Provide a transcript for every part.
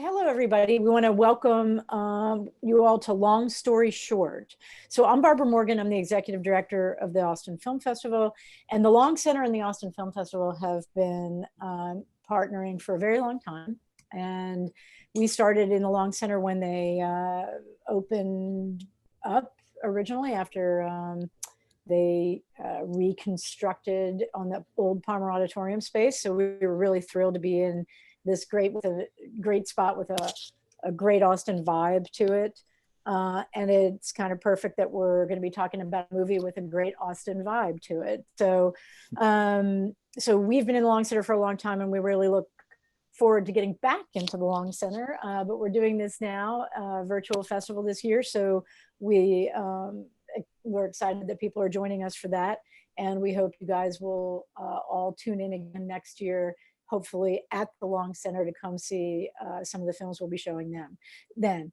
Hello, everybody. We want to welcome you all to Long Story Short. So I'm Barbara Morgan. I'm the executive director of the Austin Film Festival. And the Long Center and the Austin Film Festival have been partnering for a very long time. And we started in the Long Center when they opened up originally after they reconstructed on the old Palmer Auditorium space. So we were really thrilled to be in this great spot with a great Austin vibe to it. And it's kind of perfect that we're going to be talking about a movie with a great Austin vibe to it. So we've been in the Long Center for a long time, and we really look forward to getting back into the Long Center. But we're doing this now, virtual festival this year. So we're excited that people are joining us for that. And we hope you guys will all tune in again next year, hopefully at the Long Center, to come see some of the films we'll be showing them then.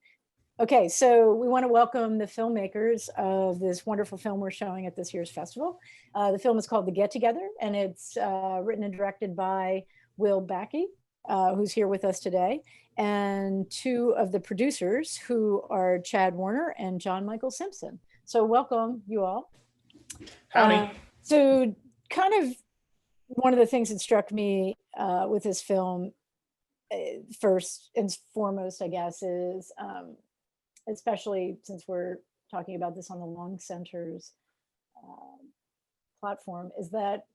Okay, so we want to welcome the filmmakers of this wonderful film we're showing at this year's festival. The film is called The Get Together, and it's written and directed by Will Backey, who's here with us today, and two of the producers, who are Chad Warner and John Michael Simpson. So welcome, you all. Howdy. So kind of one of the things that struck me with this film, first and foremost, I guess, is especially since we're talking about this on the Long Center's platform, is that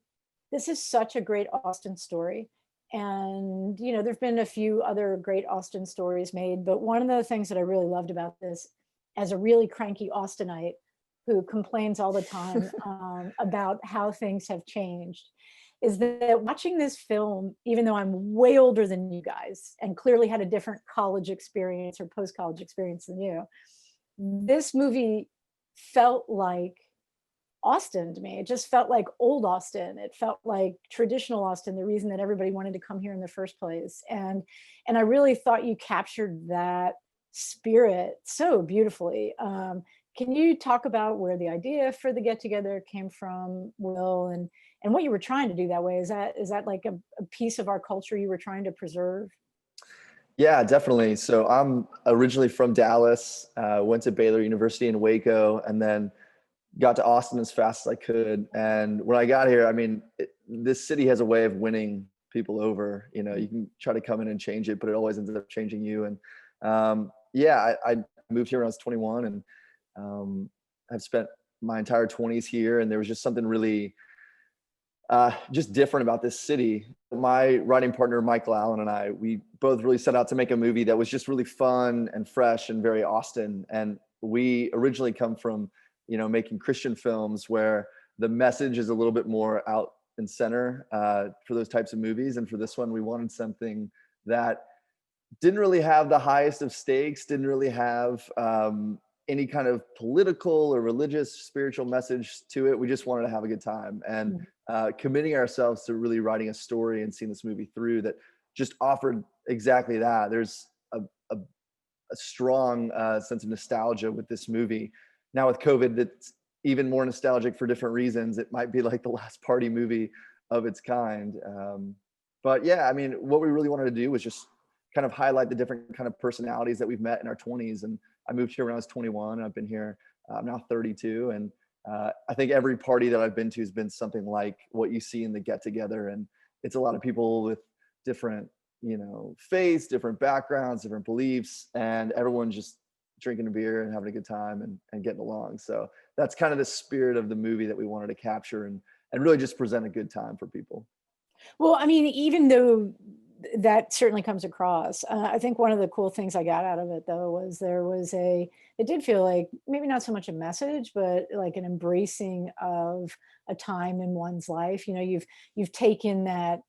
this is such a great Austin story. And, you know, there've been a few other great Austin stories made, but one of the things that I really loved about this, as a really cranky Austinite who complains all the time about how things have changed, is that watching this film, even though I'm way older than you guys and clearly had a different college experience or post-college experience than you, this movie felt like Austin to me. It just felt like old Austin. It felt like traditional Austin, the reason that everybody wanted to come here in the first place. And I really thought you captured that spirit so beautifully. Can you talk about where the idea for the Get Together came from, Will, and what you were trying to do that way? Is that like a piece of our culture you were trying to preserve? Yeah, definitely. So I'm originally from Dallas, went to Baylor University in Waco, and then got to Austin as fast as I could. And when I got here, I mean, this city has a way of winning people over. You know, you can try to come in and change it, but it always ends up changing you. And I moved here when I was 21, and I've spent my entire 20s here, and there was just something really just different about this city. My writing partner, Michael Allen, and I, we both really set out to make a movie that was just really fun and fresh and very Austin. And we originally come from, you know, making Christian films where the message is a little bit more out and center for those types of movies. And for this one, we wanted something that didn't really have the highest of stakes, didn't really have any kind of political or religious, spiritual message to it. We just wanted to have a good time, and committing ourselves to really writing a story and seeing this movie through that just offered exactly that. There's a strong sense of nostalgia with this movie. Now with COVID, it's even more nostalgic for different reasons. It might be like the last party movie of its kind. But yeah, I mean, what we really wanted to do was just kind of highlight the different kind of personalities that we've met in our 20s. And I moved here when I was 21, and I've been here, I'm now 32. And I think every party that I've been to has been something like what you see in the Get Together. And it's a lot of people with different, you know, faiths, different backgrounds, different beliefs, and everyone's just drinking a beer and having a good time and getting along. So that's kind of the spirit of the movie that we wanted to capture and really just present a good time for people. Well, I mean, even though that certainly comes across, I think one of the cool things I got out of it, though, was it did feel like maybe not so much a message, but like an embracing of a time in one's life. You know, you've taken that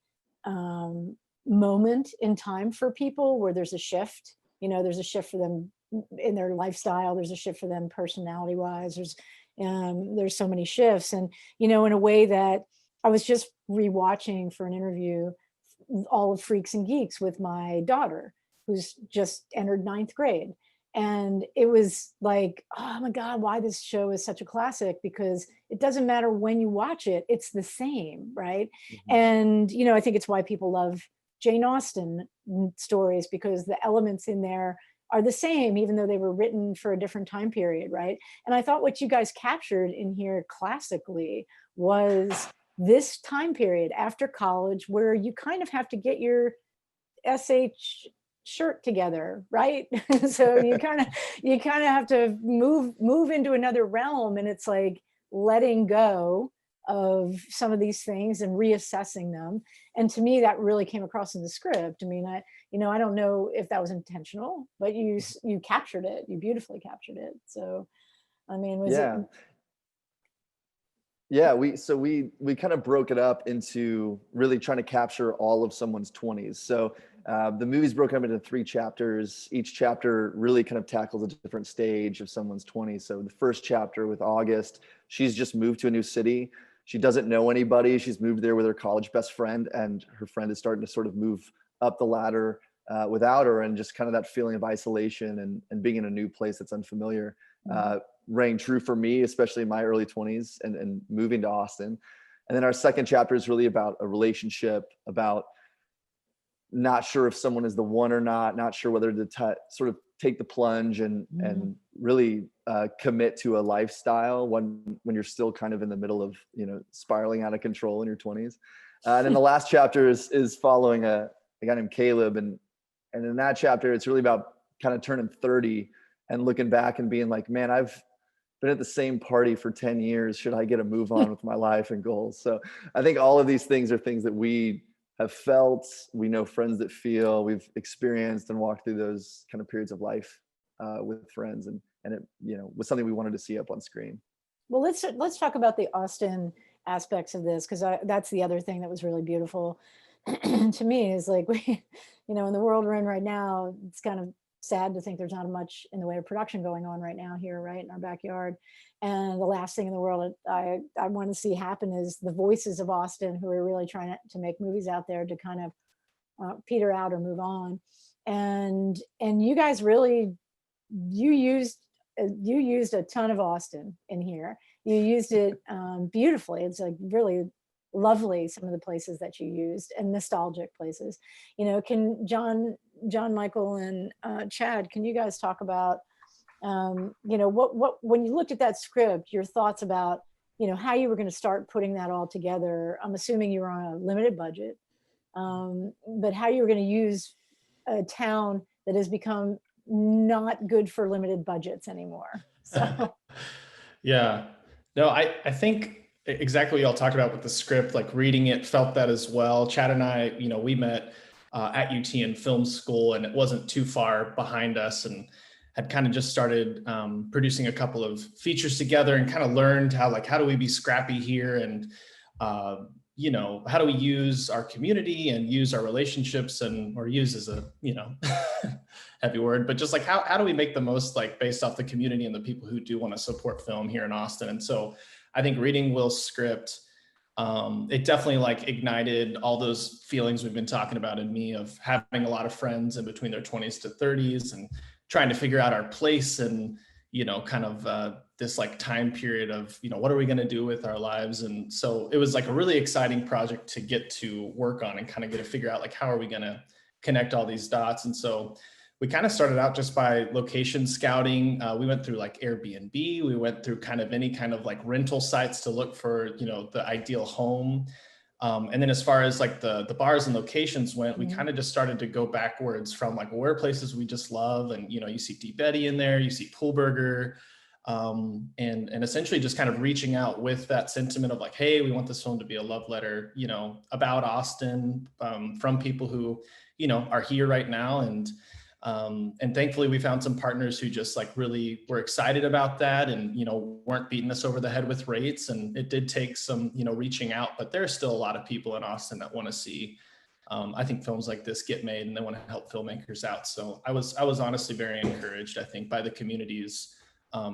moment in time for people where there's a shift. You know, there's a shift for them in their lifestyle. There's a shift for them personality wise. There's so many shifts, and you know, in a way that I was just rewatching for an interview all of Freaks and Geeks with my daughter, who's just entered ninth grade. And it was like, oh my God, why this show is such a classic, because it doesn't matter when you watch it, it's the same, right? Mhm. And, you know, I think it's why people love Jane Austen stories, because the elements in there are the same, even though they were written for a different time period, right? And I thought what you guys captured in here classically was this time period after college where you kind of have to get your SH shirt together, right? So you kind of have to move into another realm, and it's like letting go of some of these things and reassessing them. And to me, that really came across in the script. I mean, I don't know if that was intentional, but you captured it. You beautifully captured it. So, I mean, was it? Yeah. Yeah, we kind of broke it up into really trying to capture all of someone's 20s. So the movie's broken up into 3 chapters. Each chapter really kind of tackles a different stage of someone's 20s. So the first chapter with August, she's just moved to a new city. She doesn't know anybody. She's moved there with her college best friend, and her friend is starting to sort of move up the ladder without her, and just kind of that feeling of isolation and being in a new place that's unfamiliar. Mhm. Rang true for me, especially in my early 20s and moving to Austin. And then our second chapter is really about a relationship, about not sure if someone is the one or not sure whether to sort of take the plunge Mhm. and really commit to a lifestyle when you're still kind of in the middle of, spiraling out of control in your 20s. And then the last chapter is following a guy named Caleb, and in that chapter it's really about kind of turning 30 and looking back and being like, man, I've been at the same party for 10 years. Should I get a move on with my life and goals? So I think all of these things are things that we have felt, we know friends that feel, we've experienced and walked through those kind of periods of life with friends. And it, was something we wanted to see up on screen. Well, let's talk about the Austin aspects of this, because that's the other thing that was really beautiful to me, is like in the world we're in right now, it's kind of sad to think there's not much in the way of production going on right now here, right in our backyard. And the last thing in the world I want to see happen is the voices of Austin, who are really trying to make movies out there, to kind of peter out or move on. And you guys really, you used you used a ton of Austin in here. You used it beautifully. It's like really lovely, some of the places that you used, and nostalgic places. Can John Michael and Chad, can you guys talk about what when you looked at that script, your thoughts about how you were going to start putting that all together? I'm assuming you were on a limited budget, but how you were going to use a town that has become not good for limited budgets anymore. So, Yeah. No, I think exactly what y'all talked about with the script, like reading it, felt that as well. Chad and I, we met at UT in film school, and it wasn't too far behind us, and had kind of just started producing a couple of features together, and kind of learned how do we be scrappy here, and how do we use our community and use our relationships, or use as a heavy word, but just like how do we make the most, like based off the community and the people who do want to support film here in Austin. And so I think reading Will's script, it definitely like ignited all those feelings we've been talking about in me, of having a lot of friends in between their 20s to 30s and trying to figure out our place, and kind of this like time period of what are we going to do with our lives. And so it was like a really exciting project to get to work on and kind of get to figure out like how are we going to connect all these dots. And so we kind of started out just by location scouting. We went through like Airbnb. We went through kind of any kind of like rental sites to look for, the ideal home. And then as far as like the bars and locations went, we kind of just started to go backwards from like where places we just love. And, you see Deep Eddy in there, you see Pool Burger, and essentially just kind of reaching out with that sentiment of like, hey, we want this film to be a love letter, about Austin, from people who, are here right now. And thankfully we found some partners who just like really were excited about that, and weren't beating us over the head with rates. And it did take some reaching out, but there's still a lot of people in Austin that want to see I think films like this get made, and they want to help filmmakers out. So I was honestly very encouraged, I think, by the community's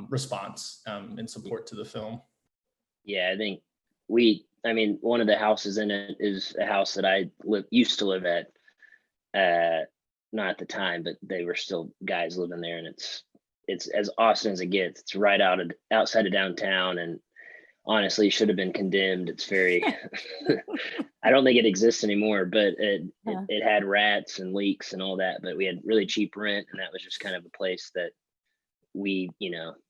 response and support to the film. Yeah, I think one of the houses in it is a house that I used to live at. Not at the time, but they were still guys living there, and it's as Austin as it gets. It's right outside of downtown, and honestly should have been condemned. It's very, I don't think it exists anymore, but it had rats and leaks and all that, but we had really cheap rent, and that was just kind of a place that we,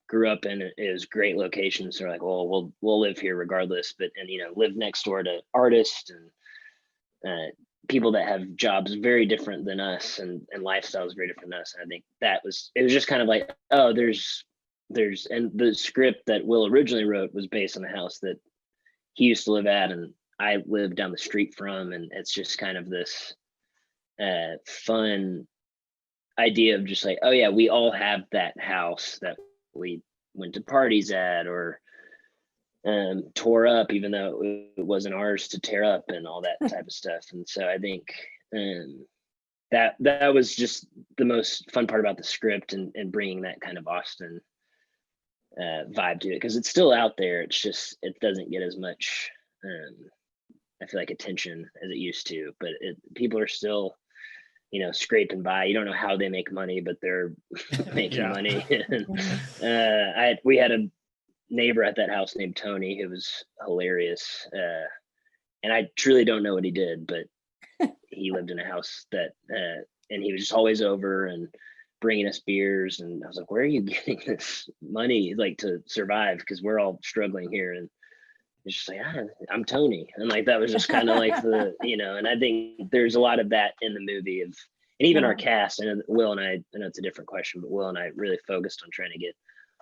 grew up in. It was great location. So we're like, well, we'll live here regardless, but, and, live next door to artists and people that have jobs very different than us, and lifestyles very different than us. And I think it was just kind of like, oh, there's, and the script that Will originally wrote was based on the house that he used to live at, and I lived down the street from, and it's just kind of this fun idea of just like, oh yeah, we all have that house that we went to parties at, or tore up, even though it wasn't ours to tear up, and all that type of stuff. And so I think that was just the most fun part about the script, and bringing that kind of Austin vibe to it, because it's still out there. It's just, it doesn't get as much I feel like attention as it used to, but people are still scraping by. You don't know how they make money, but they're making money. We had a neighbor at that house named Tony, who was hilarious, and I truly don't know what he did, but he lived in a house that and he was just always over and bringing us beers, and I was like, where are you getting this money, like, to survive, because we're all struggling here? And it's just like, I'm Tony. And like, that was just kind of like and I think there's a lot of that in the movie and even our cast. And Will and I know it's a different question, but Will and I really focused on trying to get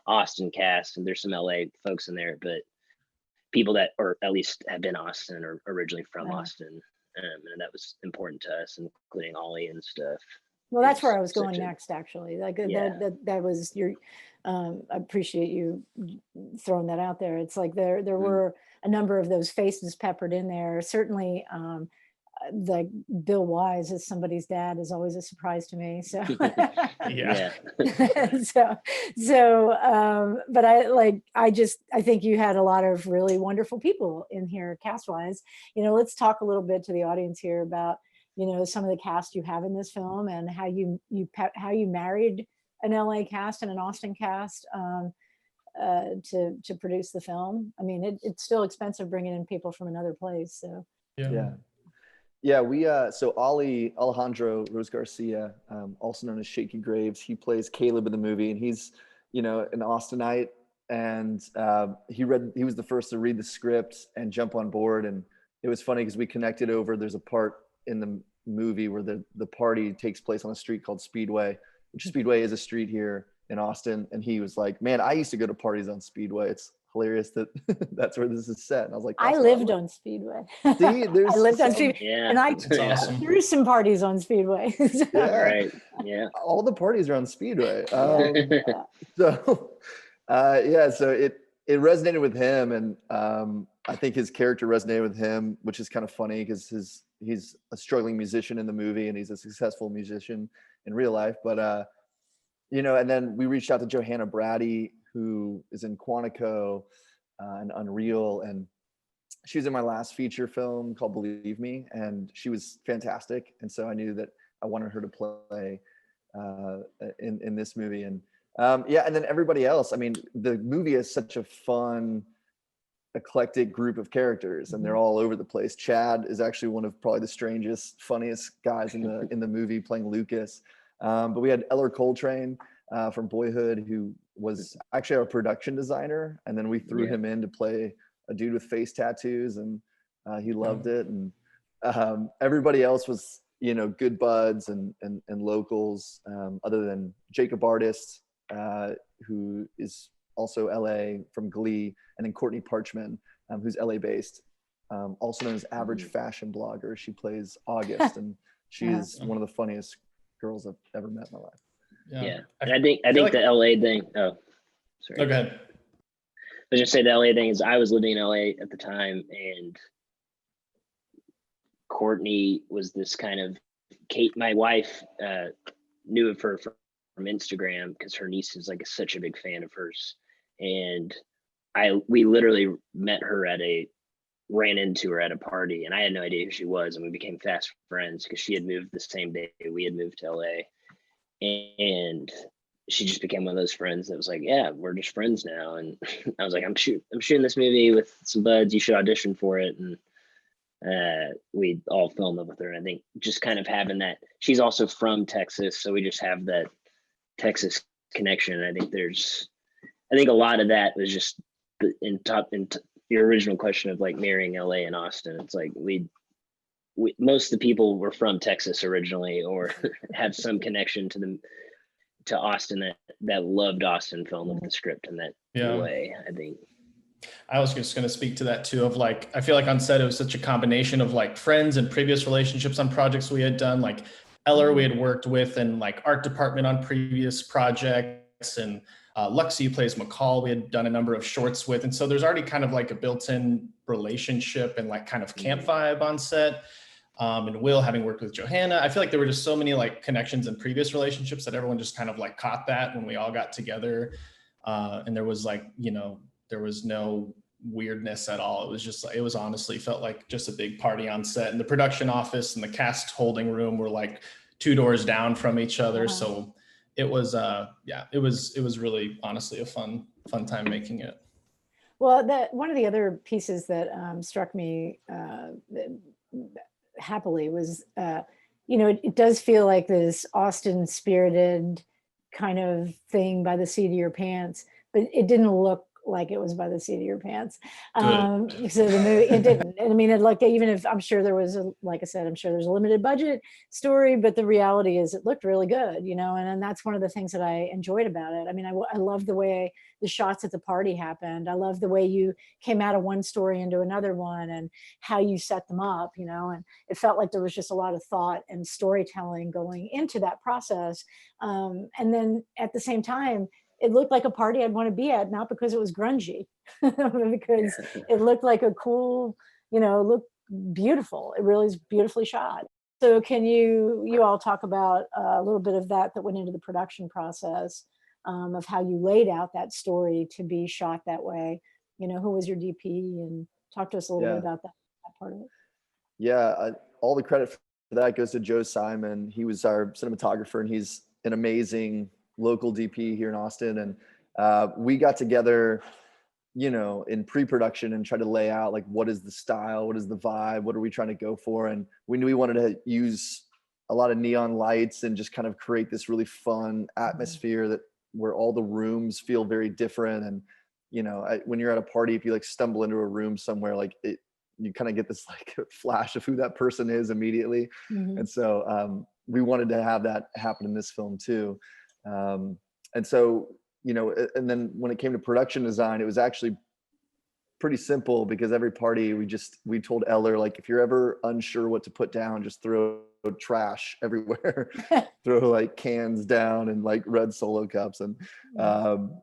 Austin cast, and there's some LA folks in there, but people that, or at least have been Austin or originally from Austin. And that was important to us, including Ollie and stuff. Well, that's where I was going next, actually. Like that was your, I appreciate you throwing that out there. It's like there were a number of those faces peppered in there. Certainly, like Bill Wise as somebody's dad is always a surprise to me. So yeah. But I think you had a lot of really wonderful people in here cast wise. Let's talk a little bit to the audience here about some of the cast you have in this film, and how you married an LA cast and an Austin cast to produce the film. I mean, it's still expensive bringing in people from another place. So we so Alejandro Rose Garcia, also known as Shaky Graves, he plays Caleb in the movie, and he's an Austinite, and he was the first to read the script and jump on board. And it was funny because we connected over, there's a part in the movie where the party takes place on a street called Speedway, which Speedway is a street here in Austin. And he was like, man, I used to go to parties on Speedway. It's hilarious that that's where this is set. And I was like, I lived on Speedway. See, I lived on Speedway, and I threw some parties on Speedway. Right. Yeah. All the parties are on Speedway. So it resonated with him, and I think his character resonated with him, which is kind of funny because he's a struggling musician in the movie, and he's a successful musician in real life. But and then we reached out to Johanna Brady, who is in Quantico and Unreal, and she was in my last feature film called Believe Me, and she was fantastic. And so I knew that I wanted her to play in this movie. And and then everybody else. I mean, the movie is such a fun, eclectic group of characters, and they're all over the place. Chad is actually one of probably the strangest, funniest guys in the movie, playing Lucas. But we had Eller Coltrane from Boyhood, who was actually our production designer, and then we threw him in to play a dude with face tattoos, and he loved it. And everybody else was good buds and locals, other than Jacob Artist, who is also LA from Glee, and then Courtney Parchman, who's LA based, also known as Average Fashion Blogger. She plays August, and she is one of the funniest girls I've ever met in my life. Yeah. And I think like the LA thing. Oh, sorry. Go ahead. I was just say the LA thing is, I was living in LA at the time, and Courtney was this kind of Kate, my wife, knew of her from Instagram, because her niece is like such a big fan of hers. And we literally ran into her at a party, and I had no idea who she was, and we became fast friends because she had moved the same day we had moved to LA. And she just became one of those friends that was like, yeah, we're just friends now. And I was like, I'm shooting this movie with some buds. You should audition for it. And we all fell in love with her. And I think just kind of having that, she's also from Texas, so we just have that Texas connection. I think a lot of that was just in your original question of like marrying LA and Austin. It's like we most of the people were from Texas originally, or have some connection to Austin that loved Austin, fell in love with the script in that way, I think. I was just going to speak to that too, of like, I feel like on set, it was such a combination of like friends and previous relationships on projects we had done, like Eller we had worked with, and like art department on previous projects, and Luxie, who plays McCall, we had done a number of shorts with. And so there's already kind of like a built-in relationship and like kind of camp vibe on set. And Will, having worked with Johanna, I feel like there were just so many like connections and previous relationships that everyone just kind of like caught that when we all got together. And there was like, there was no weirdness at all. It was just, it was honestly felt like just a big party on set, and the production office and the cast holding room were like 2 doors down from each other. Wow. So it was, it was really honestly a fun time making it. Well, one of the other pieces that struck me happily was, it does feel like this Austin spirited kind of thing by the seat of your pants, but it didn't look like it was by the seat of your pants. So the movie, it didn't. And I mean, like, even if I'm sure there was, like I said, I'm sure there's a limited budget story, but the reality is it looked really good, and that's one of the things that I enjoyed about it. I mean, I love the way the shots at the party happened. I love the way you came out of one story into another one, and how you set them up, and it felt like there was just a lot of thought and storytelling going into that process. And then at the same time, it looked like a party I'd want to be at, not because it was grungy, because it looked like a cool, looked beautiful. It really is beautifully shot. So can you all talk about a little bit of that went into the production process, of how you laid out that story to be shot that way? Who was your DP, and talk to us a little bit about that part of it. Yeah, all the credit for that goes to Joe Simon. He was our cinematographer, and he's an amazing local DP here in Austin. And we got together, in pre-production and tried to lay out like, what is the style, what is the vibe, what are we trying to go for? And we knew we wanted to use a lot of neon lights and just kind of create this really fun atmosphere where all the rooms feel very different. And when you're at a party, if you like stumble into a room somewhere, like you kind of get this like flash of who that person is immediately. And so we wanted to have that happen in this film too. And so, and then when it came to production design, it was actually pretty simple, because every party we told Eller, like, if you're ever unsure what to put down, just throw trash everywhere, throw like cans down and like red Solo cups. And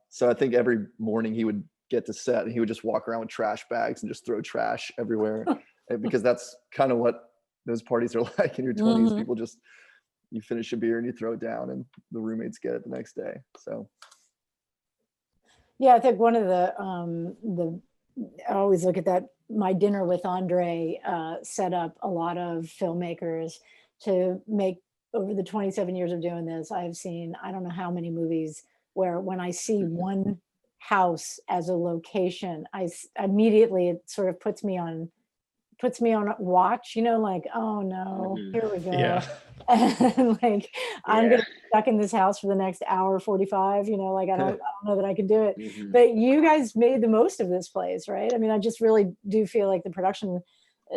so I think every morning he would get to set and he would just walk around with trash bags and just throw trash everywhere, because that's kind of what those parties are like in your 20s. People just, you finish a beer and you throw it down and the roommates get it the next day. So yeah, I think one of the I always look at that My Dinner with Andre set up a lot of filmmakers to make. Over the 27 years of doing this, I've seen I don't know how many movies where when I see one house as a location, I immediately, it sort of puts me on watch, like, oh no, here we go. Yeah. And like, I'm gonna be stuck in this house for the next hour 45, like I don't know that I can do it. But you guys made the most of this place, right? I mean, I just really do feel like the production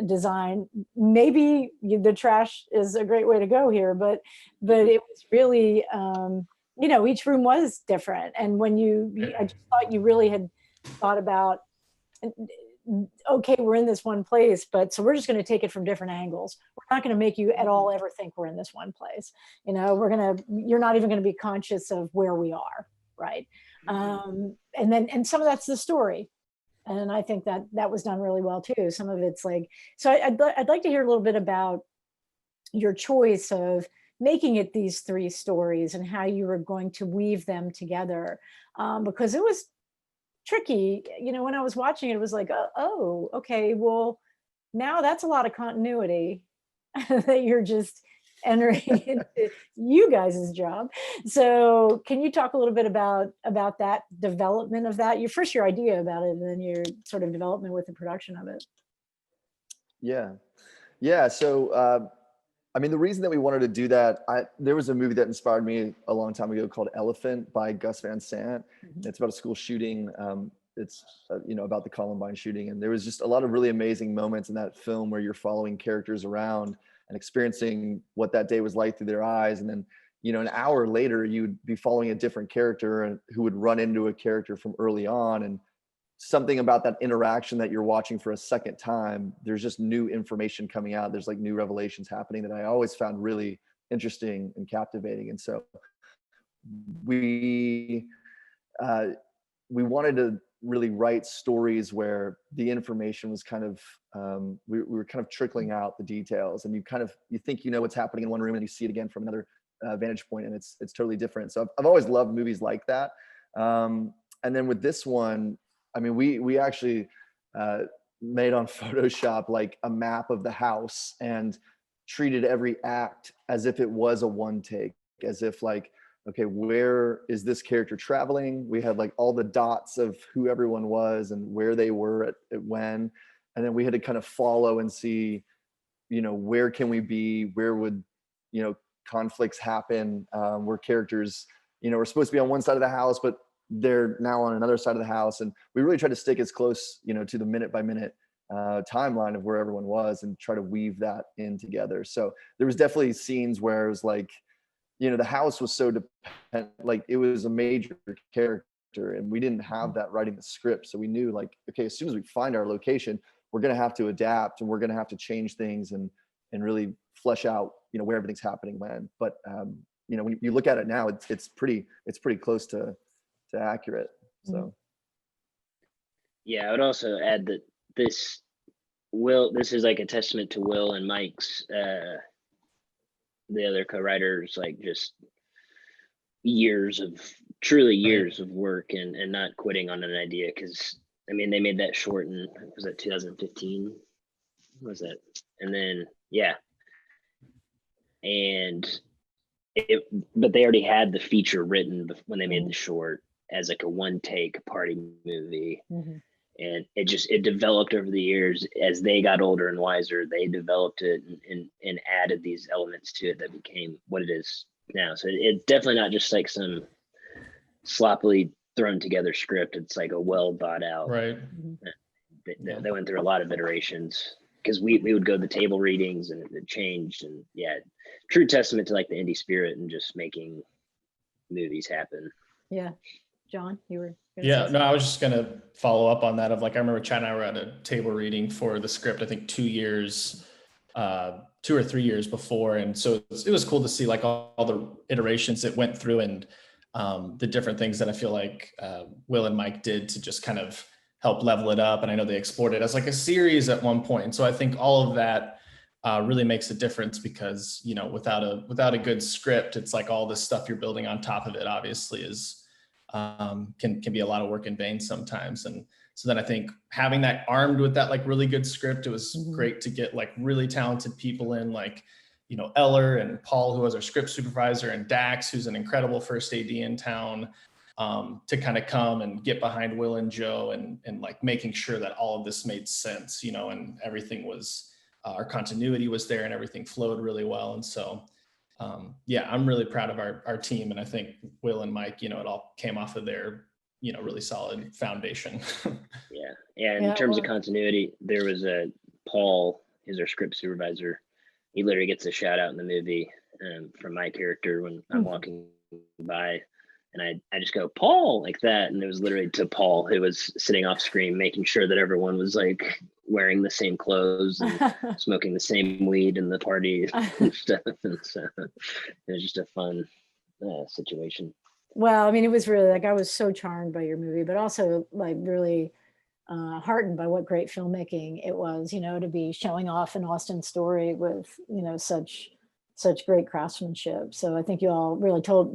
design, maybe the trash is a great way to go here, but it was really, each room was different. And when I just thought you really had thought about, okay, we're in this one place, but so we're just going to take it from different angles. We're not going to make you at all ever think we're in this one place. You're not even going to be conscious of where we are, right? And some of that's the story. And I think that was done really well too. Some of it's like, so I'd like to hear a little bit about your choice of making it these 3 stories and how you were going to weave them together, because it was tricky. When I was watching it, it was like, oh, okay, well, now that's a lot of continuity that you're just entering into you guys' job. So can you talk a little bit about that development of that? Your idea about it, and then your sort of development with the production of it. Yeah. Yeah. So, I mean, the reason that we wanted to do that, there was a movie that inspired me a long time ago called Elephant by Gus Van Sant. Mm-hmm. It's about a school shooting. It's about the Columbine shooting, and there was just a lot of really amazing moments in that film where you're following characters around and experiencing what that day was like through their eyes, and then an hour later you'd be following a different character and who would run into a character from early on, and something about that interaction that you're watching for a second time, there's just new information coming out. There's like new revelations happening that I always found really interesting and captivating. And so we wanted to really write stories where the information was kind of, we were kind of trickling out the details, and you think what's happening in one room and you see it again from another vantage point, and it's totally different. So I've always loved movies like that. And then with this one, I mean, we actually made on Photoshop like a map of the house and treated every act as if it was a one take, as if like, okay, where is this character traveling? We had like all the dots of who everyone was and where they were at when, and then we had to kind of follow and see, where can we be? Where would, conflicts happen? Where characters, are supposed to be on one side of the house, but they're now on another side of the house. And we really tried to stick as close, to the minute by minute timeline of where everyone was and try to weave that in together. So there was definitely scenes where it was like, the house was so dependent, like it was a major character, and we didn't have that writing the script. So we knew like, okay, as soon as we find our location, we're going to have to adapt, and we're going to have to change things and really flesh out, where everything's happening when. But when you look at it now, it's pretty close to accurate. So yeah, I would also add that this is like a testament to Will and Mike's the other co-writers, like just truly years of work and not quitting on an idea. Because I mean, they made that short in, was that 2015? What was that? And then but they already had the feature written when they made the short as like a one take party movie. Mm-hmm. And it developed over the years. As they got older and wiser, they developed it and added these elements to it that became what it is now. So it's definitely not just like some sloppily thrown together script. It's like a well thought out. Right. They went through a lot of iterations, because we would go to the table readings and it changed. And true testament to like the indie spirit and just making movies happen. Yeah. John, you were no, I was just gonna follow up on that. Of like, I remember Chad and I were at a table reading for the script, I think 2 or 3 years before, and so it was cool to see like all the iterations it went through, and the different things that I feel like Will and Mike did to just kind of help level it up. And I know they explored it as like a series at one point. So I think all of that really makes a difference, because without a good script, it's like all this stuff you're building on top of it obviously is can be a lot of work in vain sometimes. And so then I think having that armed with that like really good script, it was great to get like really talented people in, like Eller and Paul, who was our script supervisor, and Dax, who's an incredible first AD in town, to kind of come and get behind Will and Joe and like making sure that all of this made sense, and everything was our continuity was there and everything flowed really well. And so I'm really proud of our team, and I think Will and Mike, it all came off of their, really solid foundation. In terms of continuity, there was Paul, who's our script supervisor. He literally gets a shout out in the movie from my character when I'm walking by, and I just go, Paul, like that. And it was literally to Paul, who was sitting off screen, making sure that everyone was like wearing the same clothes and smoking the same weed in the party and stuff. And so it was just a fun situation. Well, I mean, it was really like, I was so charmed by your movie, but also like really heartened by what great filmmaking it was, to be showing off an Austin story with, such great craftsmanship. So I think you all really told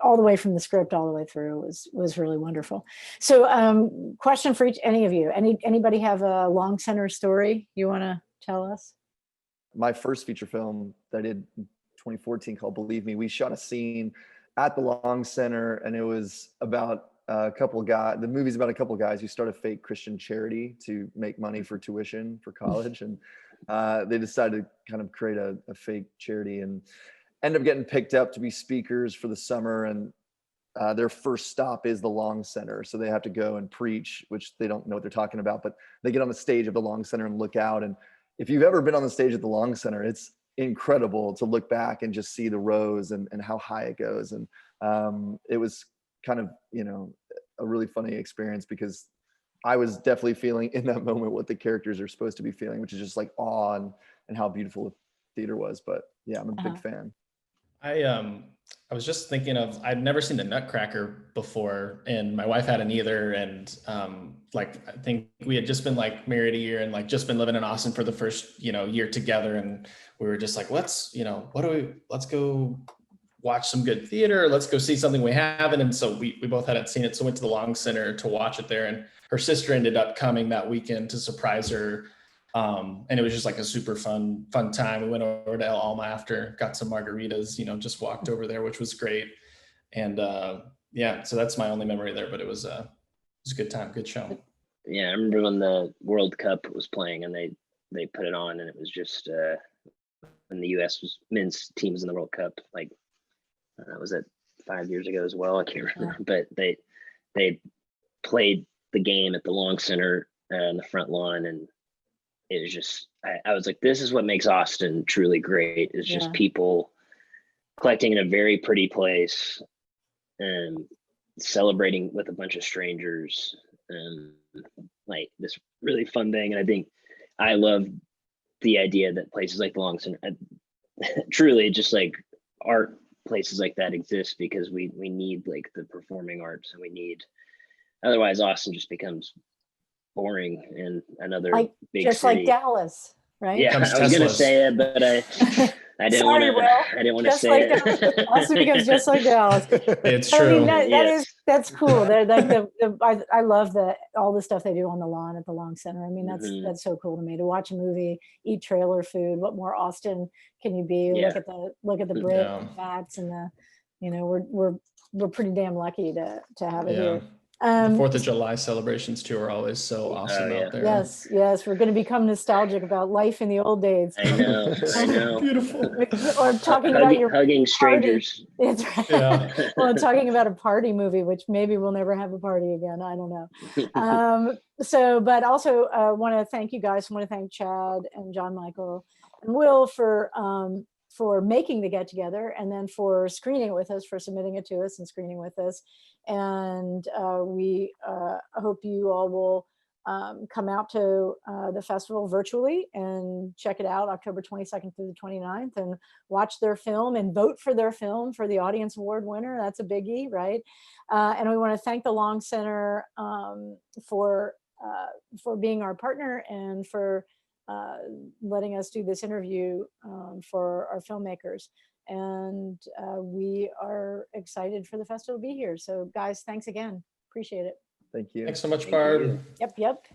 all the way from the script all the way through was really wonderful. So question for any of you, anybody have a long center story you want to tell us? My first feature film that I did 2014 called Believe Me. We shot a scene at the Long Center, and it was about a couple of guys. The movie's about a couple of guys who start a fake Christian charity to make money for tuition for college, and they decided to kind of create a fake charity and end up getting picked up to be speakers for the summer. And their first stop is the Long Center, so they have to go and preach, which they don't know what they're talking about, but they get on the stage of the Long Center and look out. And if you've ever been on the stage at the Long Center, it's incredible to look back and just see the rows and how high it goes. And it was kind of, you know, a really funny experience, because I was definitely feeling in that moment what the characters are supposed to be feeling, which is just like awe and how beautiful the theater was. But yeah, I'm a big fan. I was just thinking of, I'd never seen the Nutcracker before, and my wife hadn't either. And like, I think we had just been like married a year and like just been living in Austin for the first, you know, year together. And we were just like, let's go watch some good theater. Let's go see something we haven't. And so we both hadn't seen it. So went to the Long Center to watch it there. And her sister ended up coming that weekend to surprise her. And it was just like a super fun time. We went over to El Alma after, got some margaritas, you know, just walked over there, which was great. And yeah, so that's my only memory there, but it was a good time, good show. Yeah, I remember when the World Cup was playing and they put it on, and it was just when the U.S. men's team was in the World Cup, like was it 5 years ago as well? I can't remember, but they played the game at the Long Center in the front lawn, and it was just, I was like, this is what makes Austin truly great, is just people collecting in a very pretty place and celebrating with a bunch of strangers, and like this really fun thing. And I think I love the idea that places like the Long Center, truly just like art places like that exist, because we need like the performing arts, and we need, otherwise Austin just becomes boring and another like, big just city. Like Dallas, right? Yeah, I was gonna say it, but I didn't want to. I didn't want to say like it. Austin becomes just like Dallas. It's I true. mean, that's cool. They're like I love all the stuff they do on the lawn at the Long Center. I mean, that's so cool to me, to watch a movie, eat trailer food. What more Austin can you be? Yeah. Look at the brick, the bats, and the, you know, we're pretty damn lucky to have it here. The 4th of July celebrations too are always so awesome out there. Yes, we're going to become nostalgic about life in the old days. I know. Beautiful. Or talking about your hugging strangers. That's right. Yeah. Well, talking about a party movie, which maybe we'll never have a party again. I don't know. But also want to thank you guys. I want to thank Chad and John Michael and Will for making the get together, and then for screening it with us, for submitting it to us and screening with us. And we hope you all will come out to the festival virtually and check it out October 22nd through the 29th, and watch their film and vote for their film for the Audience Award winner. That's a biggie, right? And we want to thank the Long Center for being our partner, and for letting us do this interview for our filmmakers. And we are excited for the festival to be here. So guys, thanks again. Appreciate it. Thank you. Thanks so much, Barb. Yep.